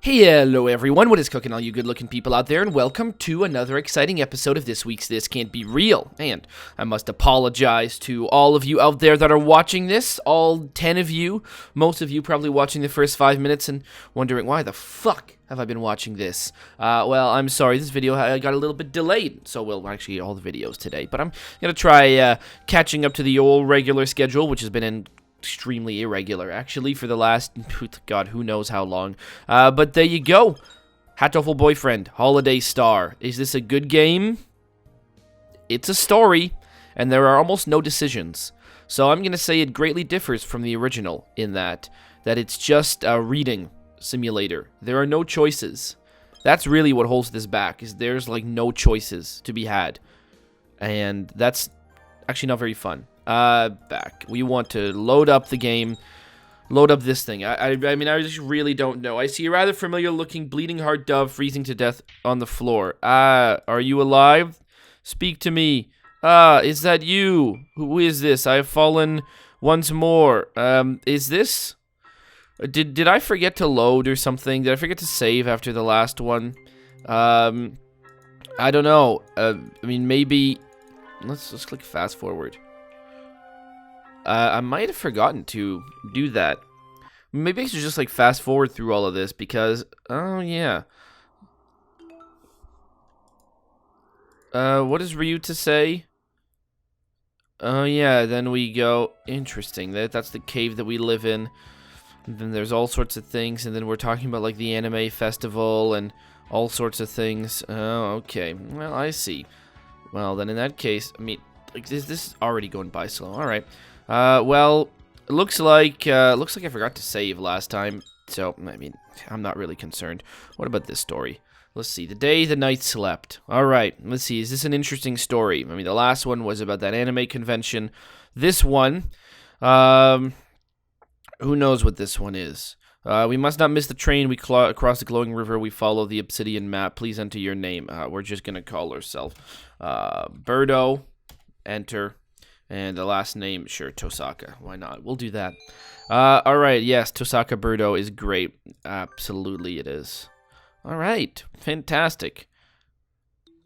Hello everyone, what is cooking all you good looking people out there, and welcome to another exciting episode of this week's This Can't Be Real. And I must apologize to all of you out there that are watching this, all 10 of you, most of you probably watching the first 5 minutes and wondering why the fuck have I been watching this. Well, I'm sorry, this video got a little bit delayed, so well, actually all the videos today, but I'm gonna try catching up to the old regular schedule, which has been extremely irregular, actually, for the last, God, who knows how long. But there you go. Hatoful Boyfriend, Holiday Star. Is this a good game? It's a story, and there are almost no decisions. So I'm going to say it greatly differs from the original in that it's just a reading simulator. There are no choices. That's really what holds this back, is there's like no choices to be had. And that's actually not very fun. Back. We want to load up the game. Load up this thing. I mean, I just really don't know. I see a rather familiar looking bleeding heart dove freezing to death on the floor. Are you alive? Speak to me. Is that you? Who is this? I have fallen once more. Is this? Did I forget to load or something? Did I forget to save after the last one? I don't know. I mean, maybe. Let's click fast forward. I might have forgotten to do that. Maybe I should just like fast forward through all of this because, oh yeah. What is Ryu to say? Oh yeah, then we go, interesting, that's the cave that we live in. And then there's all sorts of things, and then we're talking about like the anime festival and all sorts of things. Oh, okay, well, I see. Well, then in that case, I mean, like, this is already going by slow, alright. Well, it looks like I forgot to save last time, so, I mean, I'm not really concerned. What about this story? Let's see, the day the night slept. Alright, let's see, is this an interesting story? I mean, the last one was about that anime convention. This one, who knows what this one is? We must not miss the train. We cross the glowing river. We follow the obsidian map. Please enter your name. We're just gonna call ourselves, Birdo. Enter. And the last name, sure, Tosaka. Why not? We'll do that. Alright, yes, Tosaka Birdo is great. Absolutely it is. Alright, fantastic.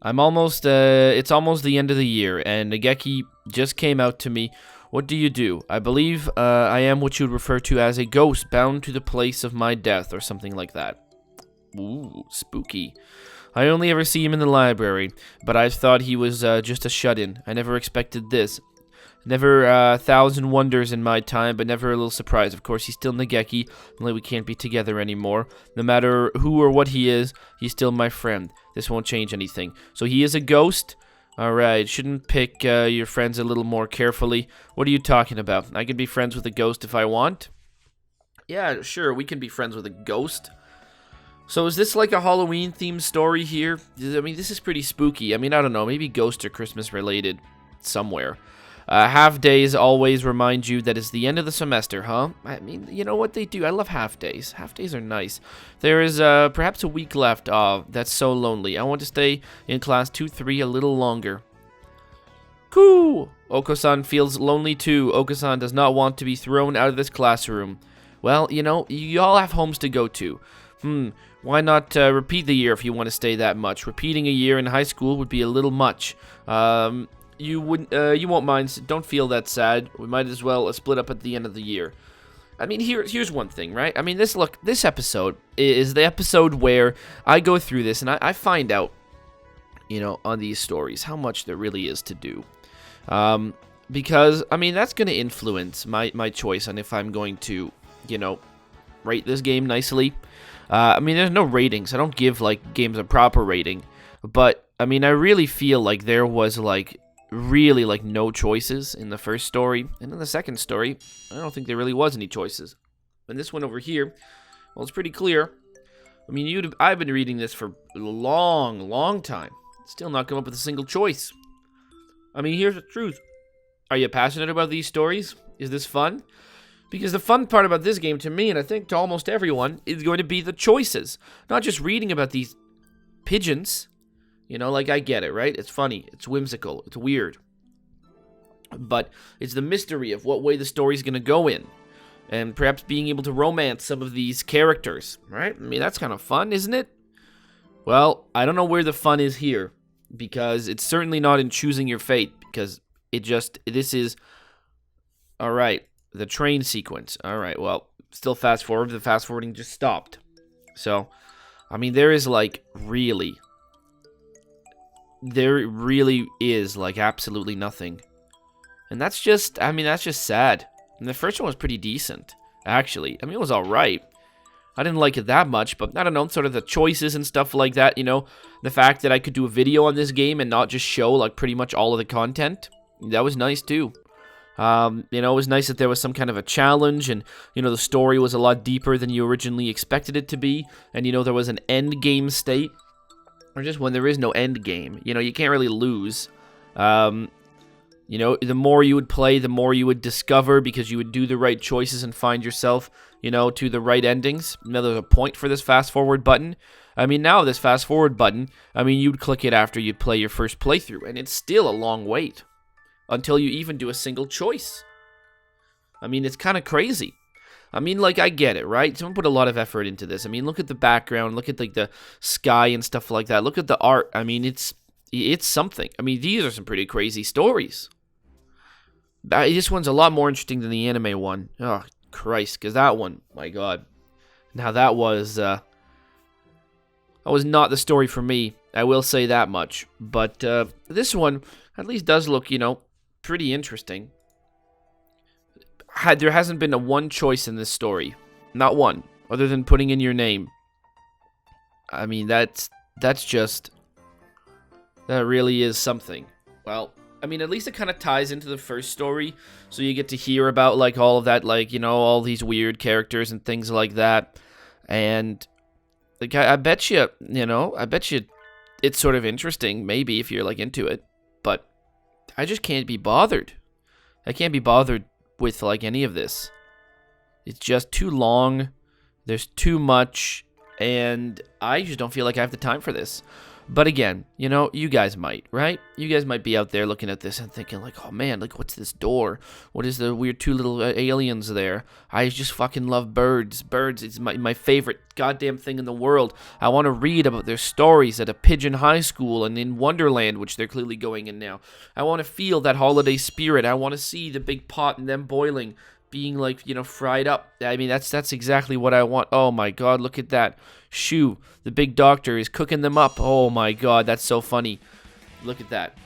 I'm almost, it's almost the end of the year, and Nageki just came out to me. What do you do? I believe, I am what you would refer to as a ghost bound to the place of my death, or something like that. Ooh, spooky. I only ever see him in the library, but I thought he was just a shut-in. I never expected this. Never a thousand wonders in my time, but never a little surprise. Of course, he's still Nageki, only we can't be together anymore. No matter who or what he is, he's still my friend. This won't change anything. So he is a ghost? Alright, shouldn't pick your friends a little more carefully. What are you talking about? I can be friends with a ghost if I want? Yeah, sure, we can be friends with a ghost. So is this like a Halloween-themed story here? I mean, this is pretty spooky. I mean, I don't know, maybe ghosts are Christmas-related somewhere. Half-days always remind you that it's the end of the semester, huh? I mean, you know what they do? I love half-days. Half-days are nice. There is perhaps a week left. Oh, that's so lonely. I want to stay in class 2-3 a little longer. Cool! Oko-san feels lonely too. Oko-san does not want to be thrown out of this classroom. Well, you know, you all have homes to go to. Why not repeat the year if you want to stay that much? Repeating a year in high school would be a little much. You won't mind. So don't feel that sad. We might as well split up at the end of the year. I mean, here's one thing, right? I mean, this episode is the episode where I go through this and I find out, you know, on these stories how much there really is to do. Because I mean, that's going to influence my choice on if I'm going to, you know, rate this game nicely. I mean, there's no ratings. I don't give like games a proper rating, but I mean, I really feel like there was like really like no choices in the first story, and in the second story I don't think there really was any choices. And this one over here, well, it's pretty clear. I mean, I've been reading this for a long time, still not come up with a single choice. I mean, here's the truth. Are you passionate about these stories? Is this fun? Because the fun part about this game to me, and I think to almost everyone, is going to be the choices, not just reading about these pigeons. You know, like, I get it, right? It's funny, it's whimsical, it's weird. But it's the mystery of what way the story's gonna go in. and perhaps being able to romance some of these characters, right? I mean, that's kind of fun, isn't it? Well, I don't know where the fun is here, because it's certainly not in choosing your fate, because this is, all right, the train sequence. All right, well, still fast forward. The fast forwarding just stopped. So, I mean, there really is, like, absolutely nothing. And that's just sad. And the first one was pretty decent, actually. I mean, it was alright. I didn't like it that much, but I don't know, sort of the choices and stuff like that, you know, the fact that I could do a video on this game and not just show, like, pretty much all of the content, that was nice, too. You know, it was nice that there was some kind of a challenge, and, you know, the story was a lot deeper than you originally expected it to be, and, you know, there was an end game state, or just when there is no end game, you know, you can't really lose. You know, the more you would play, the more you would discover, because you would do the right choices and find yourself, you know, to the right endings. Now, there's a point for this fast forward button. I mean, now this fast forward button, I mean, you'd click it after you'd play your first playthrough, and it's still a long wait until you even do a single choice. I mean, it's kind of crazy. I mean, like, I get it, right? Someone put a lot of effort into this. I mean, look at the background, look at, like, the sky and stuff like that. Look at the art. I mean, it's something. I mean, these are some pretty crazy stories. This one's a lot more interesting than the anime one. Oh, Christ, because that one, my God. Now, that was not the story for me. I will say that much. But this one at least does look, you know, pretty interesting. There hasn't been a one choice in this story. Not one. Other than putting in your name. I mean, that really is something. Well, I mean, at least it kind of ties into the first story, so you get to hear about, like, all of that, like, you know, all these weird characters and things like that, and, like, I bet you, you know, it's sort of interesting, maybe, if you're, like, into it, but I just can't be bothered. I can't be bothered with, like, any of this. It's just too long, there's too much, and I just don't feel like I have the time for this. But again, you know, you guys might, right? You guys might be out there looking at this and thinking, like, oh man, like, what's this door? What is the weird two little aliens there? I just fucking love birds. Birds is my favorite goddamn thing in the world. I want to read about their stories at a pigeon high school and in Wonderland, which they're clearly going in now. I want to feel that holiday spirit. I want to see the big pot and them boiling, being, like, you know, fried up. I mean, that's exactly what I want. Oh my God, look at that. Shoo, the big doctor is cooking them up. Oh my God, that's so funny. Look at that.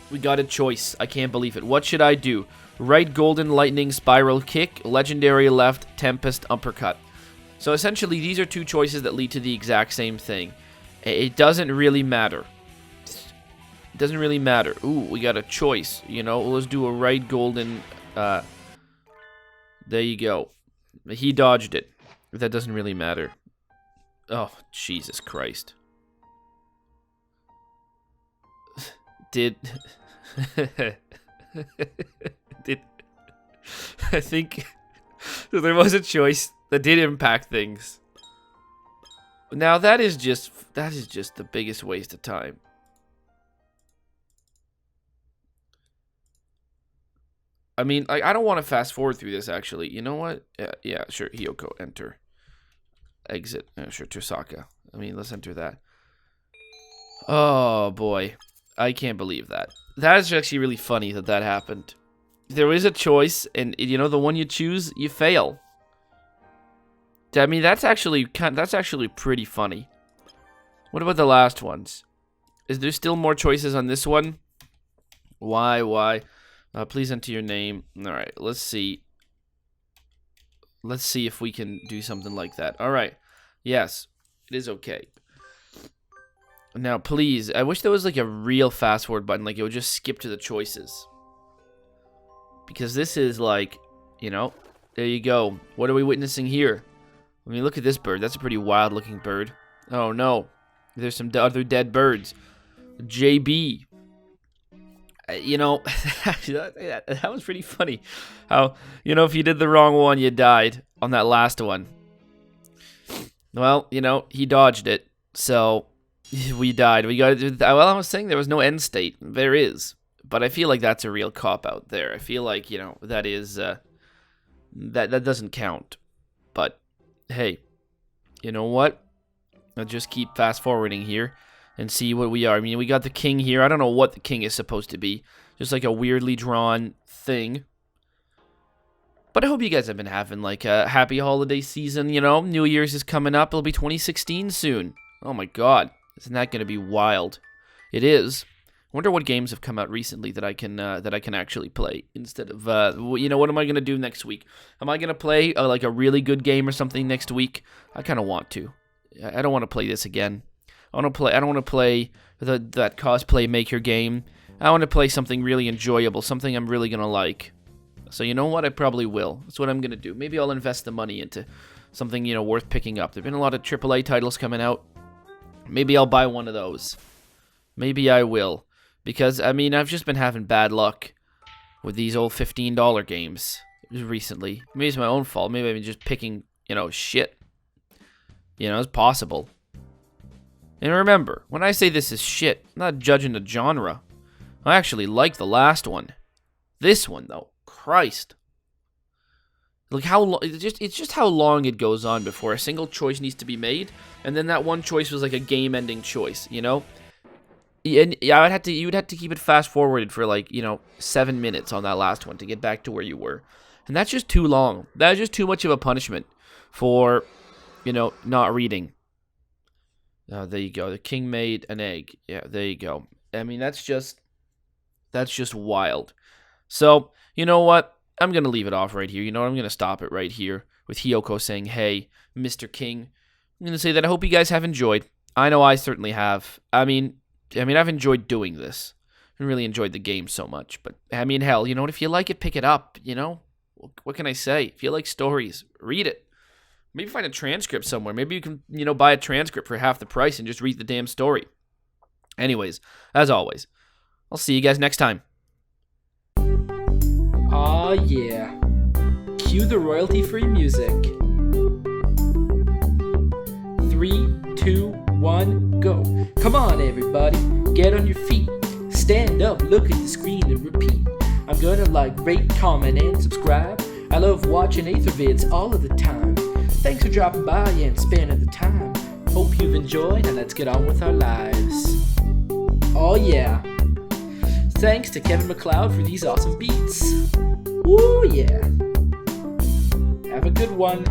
We got a choice. I can't believe it. What should I do? Right golden lightning spiral kick, legendary left tempest uppercut. So essentially, these are two choices that lead to the exact same thing. It doesn't really matter. It doesn't really matter. Ooh, we got a choice. You know, let's do a right golden. There you go. He dodged it. That doesn't really matter. Oh, Jesus Christ. I think there was a choice that did impact things. Now that is just the biggest waste of time. I mean, I don't want to fast forward through this, actually. You know what? Yeah, sure. Hiyoko, enter. Exit. Sure, Tosaka. I mean, let's enter that. Oh, boy. I can't believe that. That is actually really funny that happened. There is a choice, and, you know, the one you choose, you fail. I mean, that's actually pretty funny. What about the last ones? Is there still more choices on this one? Why? Please enter your name. All right, let's see. Let's see if we can do something like that. All right. Yes, it is okay. Now, please, I wish there was, like, a real fast forward button. Like, it would just skip to the choices. Because this is, like, you know, there you go. What are we witnessing here? I mean, look at this bird. That's a pretty wild-looking bird. Oh, no. There's some other dead birds. JB. You know, that was pretty funny. How, you know, if you did the wrong one, you died on that last one. Well, you know, he dodged it, so we died. Well, I was saying there was no end state. There is, but I feel like that's a real cop-out there. I feel like, you know, that is That doesn't count. But hey, you know what? I'll just keep fast forwarding here and see what we are. I mean, we got the king here. I don't know what the king is supposed to be. Just like a weirdly drawn thing. But I hope you guys have been having like a happy holiday season, you know? New Year's is coming up. It'll be 2016 soon. Oh my god. Isn't that going to be wild? It is. I wonder what games have come out recently that I can actually play instead of you know, what am I going to do next week? Am I going to play like a really good game or something next week? I kind of want to. I don't want to play this again. I don't want to play that cosplay maker game. I want to play something really enjoyable, something I'm really going to like. So you know what? I probably will. That's what I'm going to do. Maybe I'll invest the money into something, you know, worth picking up. There've been a lot of AAA titles coming out. Maybe I'll buy one of those. Maybe I will. Because, I mean, I've just been having bad luck with these old $15 games recently. Maybe it's my own fault. Maybe I've been just picking, you know, shit. You know, it's possible. And remember, when I say this is shit, I'm not judging the genre. I actually like the last one. This one, though. Christ. Like how long? It's just how long it goes on before a single choice needs to be made, and then that one choice was like a game-ending choice, you know. And yeah, you would have to keep it fast-forwarded for like, you know, 7 minutes on that last one to get back to where you were, and that's just too long. That's just too much of a punishment for, you know, not reading. There you go. The king made an egg. Yeah, there you go. I mean, that's just wild. So, you know what? I'm going to leave it off right here. You know what? I'm going to stop it right here with Hiyoko saying, hey, Mr. King. I'm going to say that I hope you guys have enjoyed. I know I certainly have. I mean, I've enjoyed doing this. I really enjoyed the game so much. But, I mean, hell, you know what? If you like it, pick it up, you know? What can I say? If you like stories, read it. Maybe find a transcript somewhere. Maybe you can, you know, buy a transcript for half the price and just read the damn story. Anyways, as always, I'll see you guys next time. Aw, yeah. Cue the royalty-free music. 3, 2, 1, go. Come on, everybody. Get on your feet. Stand up, look at the screen, and repeat. I'm gonna like, rate, comment, and subscribe. I love watching Athervids all of the time. Thanks for dropping by and spending the time. Hope you've enjoyed, and let's get on with our lives. Oh, yeah. Thanks to Kevin MacLeod for these awesome beats. Woo, yeah. Have a good one.